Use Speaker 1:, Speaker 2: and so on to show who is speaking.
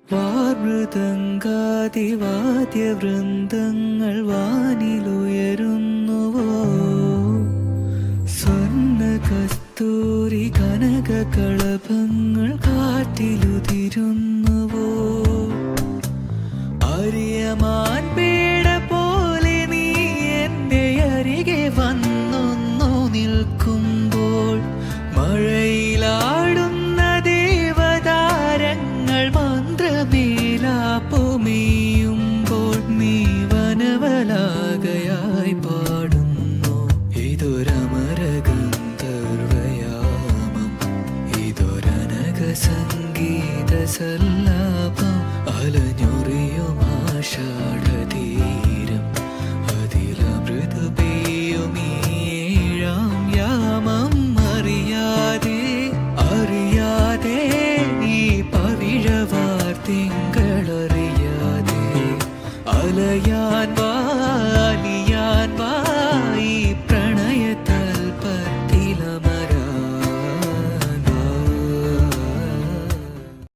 Speaker 1: വാർമൃദംഗാതിവാദ്യവൃന്ദങ്ങൾ വാനിലുയരുന്നുവോ, സ്വർണ്ണ കസ്തൂരി കനക കളഭങ്ങൾ കാറ്റിലുതിരുന്നുവോ. അറിയമാൻ പേട പോലെ നീ എൻ്റെ അരികെ വന്നൊന്നു നിൽക്കുമ്പോൾ, മഴയിലാടുന്ന ദേവതാരങ്ങൾ മന്ത്രമേലാപ്പുമെയ്യുമ്പോൾ, നീ വനവലാകയായി പാടുന്നു. ഇതൊരമരഗന്ധർവയാമം, ഇതൊരനഘ സംഗീത സല്ലാപം. അലഞ്ഞൊറിയും ആഷാഢതീരം, അതിലമൃദു പെയ്യുമീഴാം യാമം. അറിയാതെ അറിയാതെ ഈ പവിഴവാർ തിങ്കളറിയാതെ അലയാ